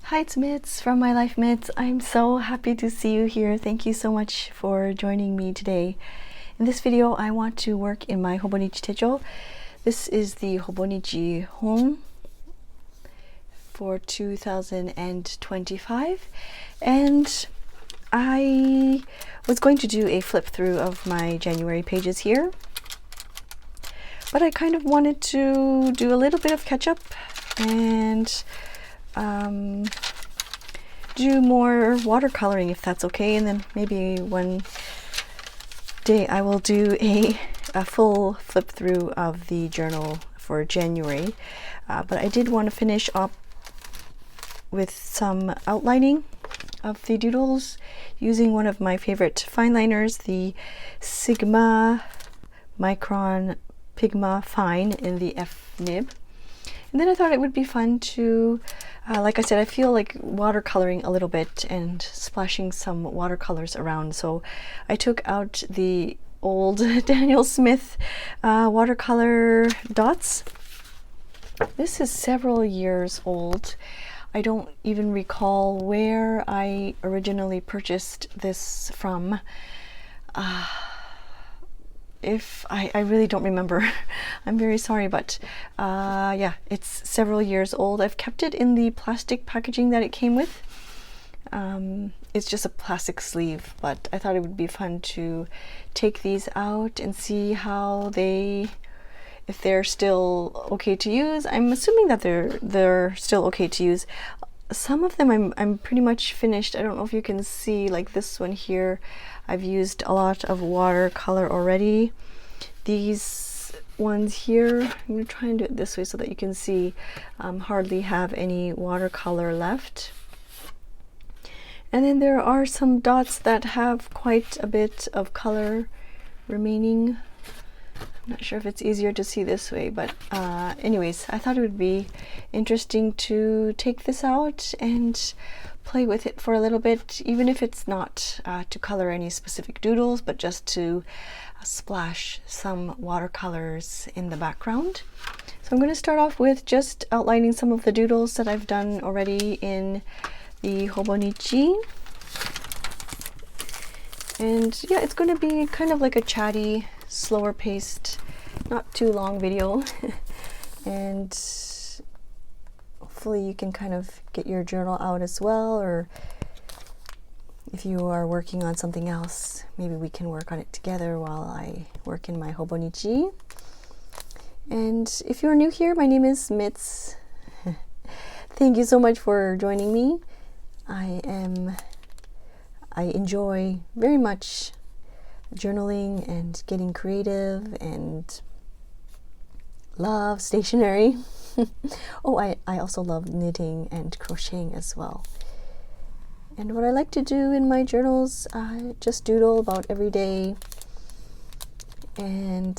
Hi, it's Mitz from My Life Mitz. I'm so happy to see you here. Thank you so much for joining me today. In this video, I want to work in my Hobonichi Techo. This is the Hobonichi HON for 2025, and I was going to do a flip through of my January pages here, but I kind of wanted to do a little bit of catch up and do more watercoloring, if that's okay, and then maybe one day I will do a full flip through of the journal for January. But I did want to finish up with some outlining of the doodles using one of my favorite fine liners, the Sigma Micron Pigma Fine in the F nib. And then I thought it would be fun to, like I said, I feel like watercoloring a little bit and splashing some watercolors around. So I took out the old Daniel Smith watercolor dots. This is several years old. I don't even recall where I originally purchased this from. If I really don't remember. I'm very sorry, but yeah, it's several years old. I've kept it in the plastic packaging that it came with. It's just a plastic sleeve, but I thought it would be fun to take these out and see how if they're still okay to use. I'm assuming that they're still okay to use. Some of them I'm pretty much finished. I don't know if you can see, like this one here, I've used a lot of watercolor already. These ones here, I'm going to try and do it this way so that you can see, hardly have any watercolor left. And then there are some dots that have quite a bit of color remaining. I'm not sure if it's easier to see this way, but anyways, I thought it would be interesting to take this out and play with it for a little bit, even if it's not to color any specific doodles, but just to splash some watercolors in the background. So I'm going to start off with just outlining some of the doodles that I've done already in the Hobonichi. And yeah, it's going to be kind of like a chatty, slower paced, not too long video. And hopefully you can kind of get your journal out as well, or if you are working on something else, maybe we can work on it together while I work in my Hobonichi. And if you're new here, my name is Mitz. Thank you so much for joining me. I enjoy very much journaling and getting creative, and love stationery. Oh, I also love knitting and crocheting as well. And what I like to do in my journals, I just doodle about every day, and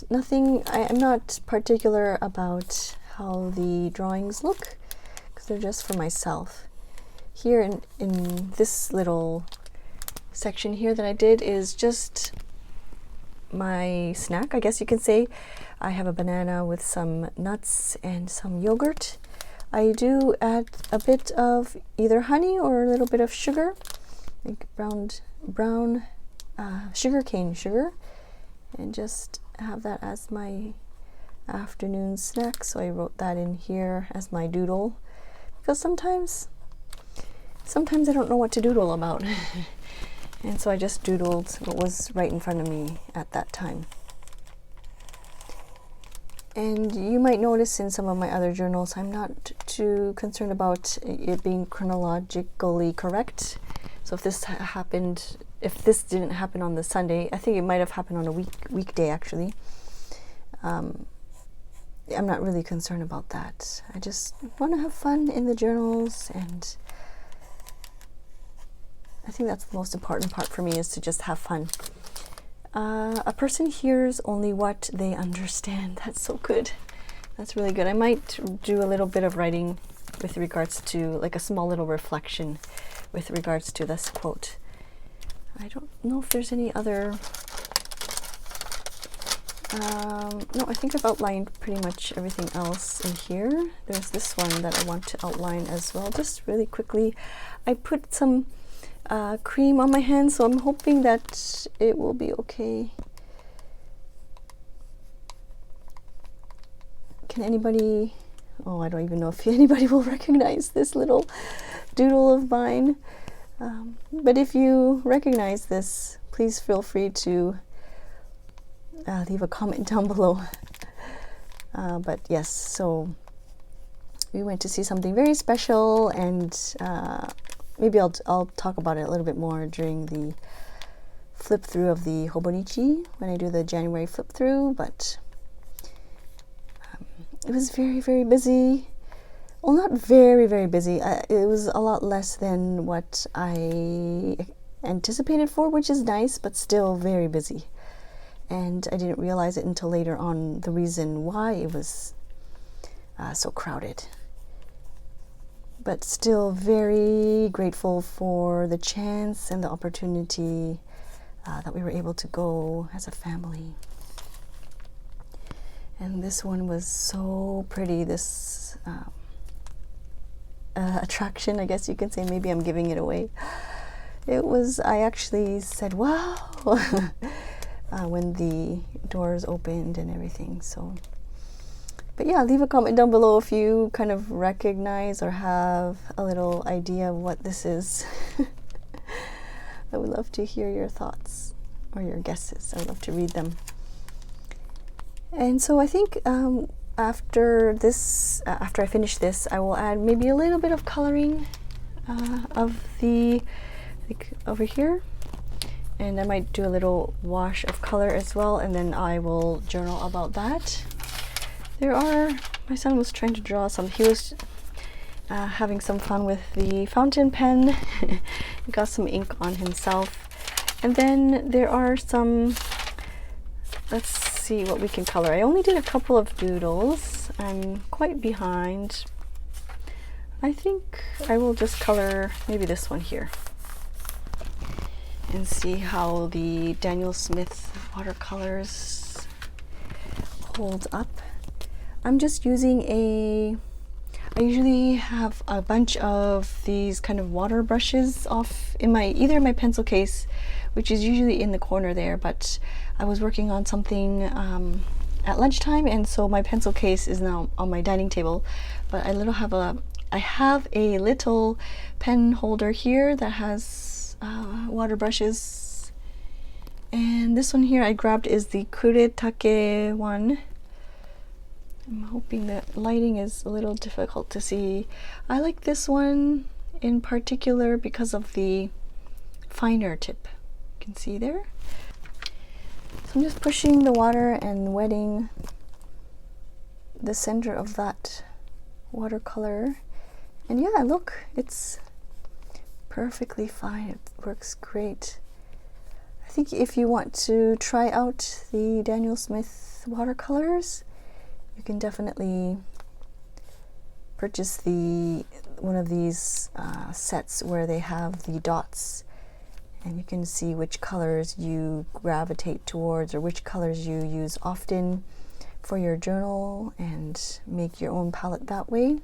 I'm not particular about how the drawings look, because they're just for myself. Here in this little section here that I did is just my snack, I guess you can say. I have a banana with some nuts and some yogurt. I do add a bit of either honey or a little bit of sugar, like brown sugarcane sugar, and just have that as my afternoon snack. So I wrote that in here as my doodle, because sometimes I don't know what to doodle about. And so I just doodled what was right in front of me at that time. And you might notice in some of my other journals, I'm not too concerned about it being chronologically correct. So if this didn't happen on the Sunday, I think it might have happened on a weekday actually. I'm not really concerned about that. I just want to have fun in the journals, and I think that's the most important part for me, is to just have fun. A person hears only what they understand. That's so good. That's really good. I might do a little bit of writing with regards to, like, a small little reflection with regards to this quote. I don't know if there's any other No, I think I've outlined pretty much everything else in here. There's this one that I want to outline as well, just really quickly. I put some cream on my hand, so I'm hoping that it will be okay. Can anybody, oh, I don't even know if anybody will recognize this little doodle of mine. But if you recognize this, please feel free to leave a comment down below. But yes, so we went to see something very special, and maybe I'll talk about it a little bit more during the flip through of the Hobonichi when I do the January flip through. But it was very, very busy. Well, not very, very busy. It was a lot less than what I anticipated for, which is nice, but still very busy. And I didn't realize it until later on, the reason why it was so crowded. But still very grateful for the chance and the opportunity that we were able to go as a family. And this one was so pretty, this attraction, I guess you can say. Maybe I'm giving it away. It was, I actually said, wow, when the doors opened and everything. So, but yeah, leave a comment down below if you kind of recognize or have a little idea of what this is. I would love to hear your thoughts or your guesses. I would love to read them. And so I think after this, after I finish this, I will add maybe a little bit of coloring of the, like over here, and I might do a little wash of color as well, and then I will journal about that. There are, my son was trying to draw some, he was having some fun with the fountain pen. He got some ink on himself. And then there are some, let's see what we can color. I only did a couple of doodles. I'm quite behind. I think I will just color maybe this one here and see how the Daniel Smith watercolors hold up. I'm just using I usually have a bunch of these kind of water brushes off in my, either in my pencil case, which is usually in the corner there, but I was working on something at lunchtime, and so my pencil case is now on my dining table. But I have a little pen holder here that has water brushes, and this one here I grabbed is the curating one. I'm hoping that lighting is a little difficult to see. I like this one in particular because of the finer tip. You can see there. So I'm just pushing the water and wetting the center of that watercolor. And yeah, look, it's perfectly fine. It works great. I think if you want to try out the Daniel Smith watercolors, you can definitely purchase one of these sets where they have the dots, and you can see which colors you gravitate towards or which colors you use often for your journal and make your own palette that way.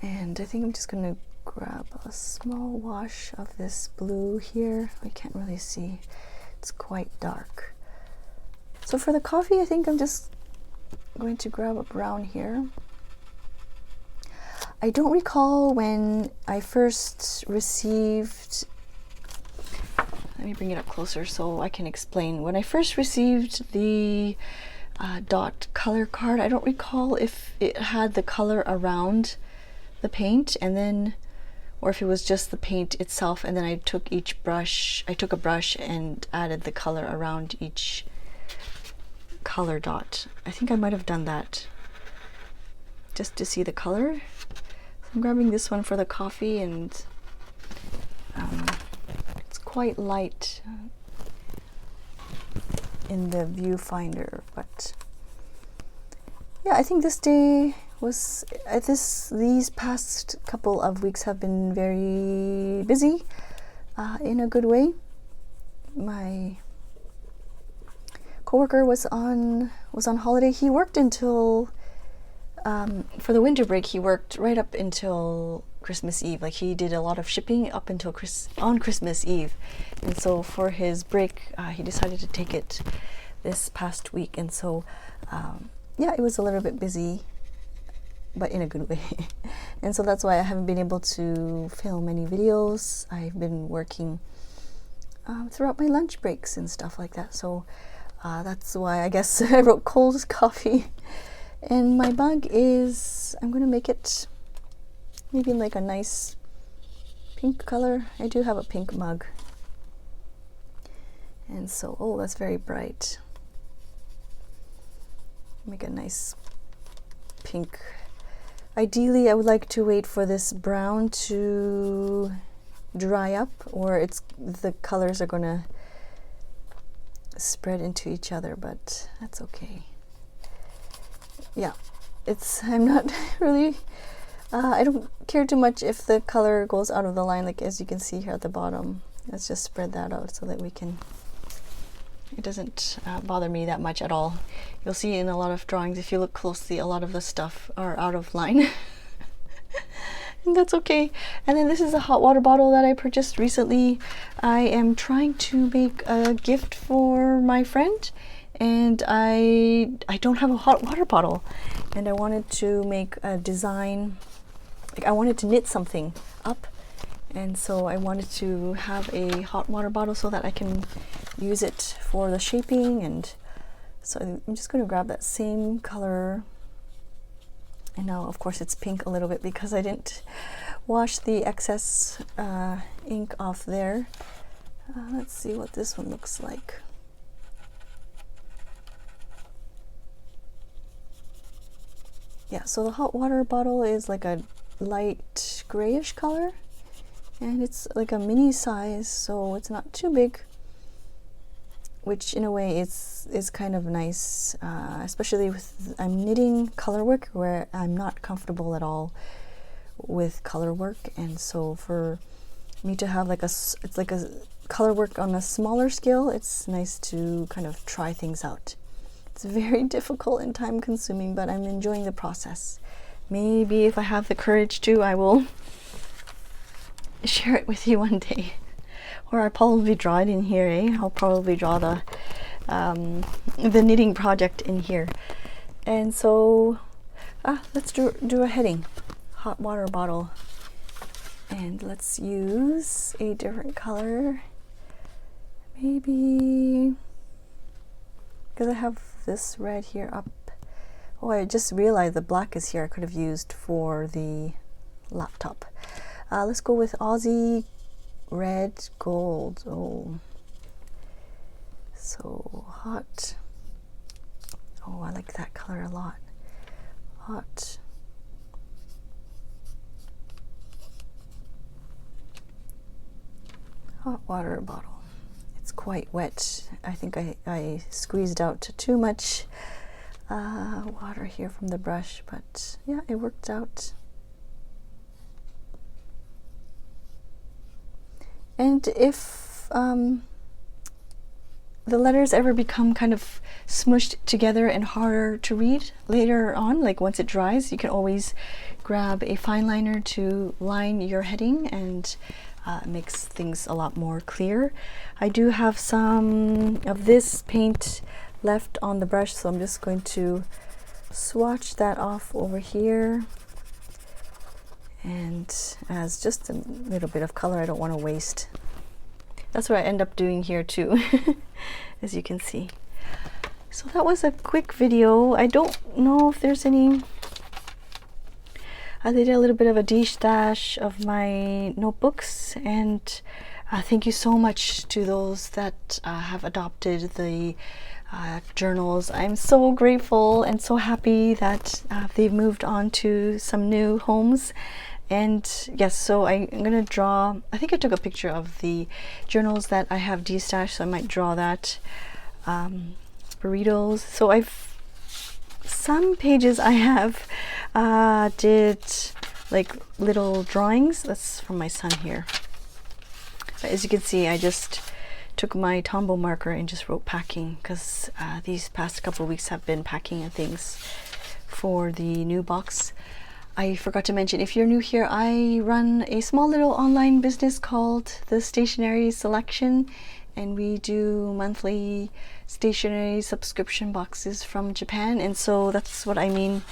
And I think I'm just going to grab a small wash of this blue here. I can't really see, it's quite dark. So for the coffee, I think I'm just going to grab a brown here. I don't recall when I first received, let me bring it up closer so I can explain. When I first received the dot color card, I don't recall if it had the color around the paint, and then, or if it was just the paint itself, and then I took a brush and added the color around each color dot. I think I might have done that just to see the color. So I'm grabbing this one for the coffee, and it's quite light in the viewfinder, but yeah, I think this day was these past couple of weeks have been very busy in a good way. My coworker was on holiday. He worked until for the winter break. He worked right up until Christmas Eve. Like, he did a lot of shipping up until on Christmas Eve, and so for his break he decided to take it this past week. And so yeah, it was a little bit busy, but in a good way. And so that's why I haven't been able to film any videos. I've been working throughout my lunch breaks and stuff like that. So that's why I guess I wrote cold coffee. And my mug is, I'm going to make it maybe like a nice pink color. I do have a pink mug. And so, oh, that's very bright. Make a nice pink. Ideally, I would like to wait for this brown to dry up, or the colors are going to spread into each other, but that's okay. Yeah, I'm not really, I don't care too much if the color goes out of the line, like as you can see here at the bottom. Let's just spread that out so that it doesn't bother me that much at all. You'll see in a lot of drawings, if you look closely, a lot of the stuff are out of line. And that's okay. And then this is a hot water bottle that I purchased recently. I am trying to make a gift for my friend, and I don't have a hot water bottle, and I wanted to make a design, like I wanted to knit something up, and so I wanted to have a hot water bottle so that I can use it for the shaping. And so I'm just going to grab that same color, and now of course it's pink a little bit because I didn't wash the excess ink off there. Let's see what this one looks like. Yeah, so the hot water bottle is like a light grayish color, and it's like a mini size, so it's not too big, which in a way is kind of nice, especially with I'm knitting color work where I'm not comfortable at all with color work. And so for me to have like it's like a color work on a smaller scale, it's nice to kind of try things out. It's very difficult and time consuming, but I'm enjoying the process. Maybe if I have the courage to, I will share it with you one day. Or I'll probably draw it in here, eh? I'll probably draw the knitting project in here. And so, let's do a heading. Hot water bottle. And let's use a different color. Maybe, because I have this red here up. Oh, I just realized the black is here. I could have used for the laptop. Let's go with Aussie red gold. Oh, so hot. Oh, I like that color a lot. Hot water bottle. It's quite wet. I think I squeezed out too much water here from the brush, but yeah, it worked out. And if the letters ever become kind of smushed together and harder to read later on, like once it dries, you can always grab a fine liner to line your heading, and it makes things a lot more clear. I do have some of this paint left on the brush, so I'm just going to swatch that off over here. And as just a little bit of color, I don't want to waste. That's what I end up doing here too, as you can see. So that was a quick video. I don't know if there's any. I did a little bit of a de-stash of my notebooks, and thank you so much to those that have adopted the journals. I'm so grateful and so happy that they've moved on to some new homes. And yes, so I'm gonna draw, I think I took a picture of the journals that I have de-stashed, so I might draw that. Burritos. So some pages I have did like little drawings. That's from my son here. But as you can see, I just took my Tombow marker and just wrote packing, because these past couple of weeks have been packing and things for the new box. I forgot to mention, if you're new here, I run a small little online business called the Stationery Selection, and we do monthly stationery subscription boxes from Japan. And so that's what I mean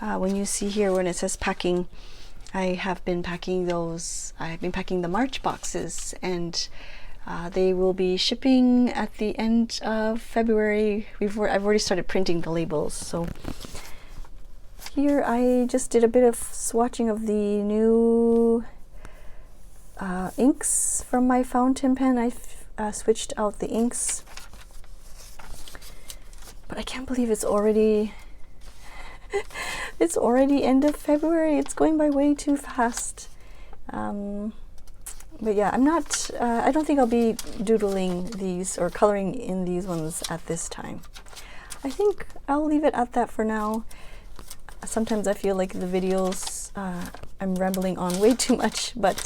when you see here when it says packing. I have been packing those. I've been packing the March boxes, and they will be shipping at the end of February. I've already started printing the labels. So here I just did a bit of swatching of the new inks from my fountain pen. I've switched out the inks, but I can't believe it's already it's already end of February. It's going by way too fast. But yeah, I'm not I don't think I'll be doodling these or coloring in these ones at this time. I think I'll leave it at that for now. Sometimes I feel like the videos I'm rambling on way too much, but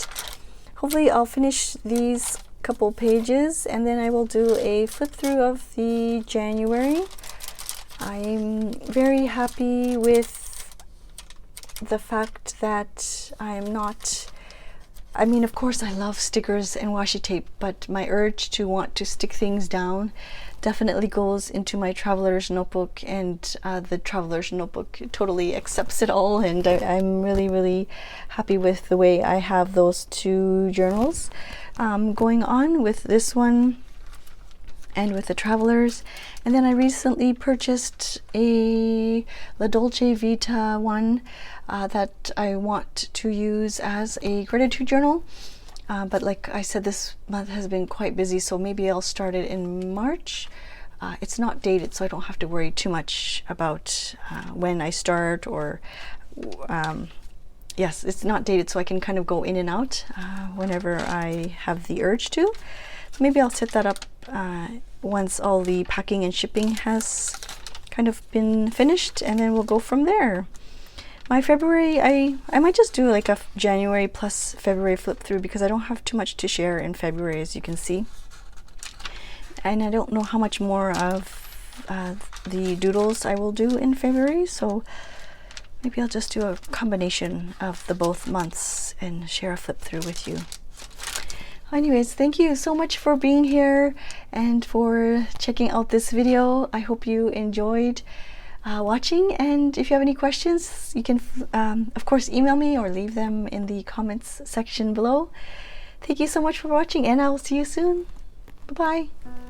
hopefully I'll finish these couple pages and then I will do a flip through of the January. I'm very happy with the fact that I'm not, I mean, of course I love stickers and washi tape, but my urge to want to stick things down definitely goes into my traveler's notebook, and the traveler's notebook totally accepts it all, and I'm really happy with the way I have those two journals going on with this one and with the travelers. And then I recently purchased a La Dolce Vita one that I want to use as a gratitude journal. But like I said, this month has been quite busy, so maybe I'll start it in March. It's not dated, so I don't have to worry too much about when I start, or yes, it's not dated, so I can kind of go in and out whenever I have the urge to. So maybe I'll set that up once all the packing and shipping has kind of been finished, and then we'll go from there. My February, I might just do like a January plus February flip through, because I don't have too much to share in February, as you can see. And I don't know how much more of the doodles I will do in February, so maybe I'll just do a combination of the both months and share a flip through with you. Anyways, thank you so much for being here and for checking out this video. I hope you enjoyed watching, and if you have any questions, you can of course email me or leave them in the comments section below. Thank you so much for watching, and I'll see you soon. Bye bye.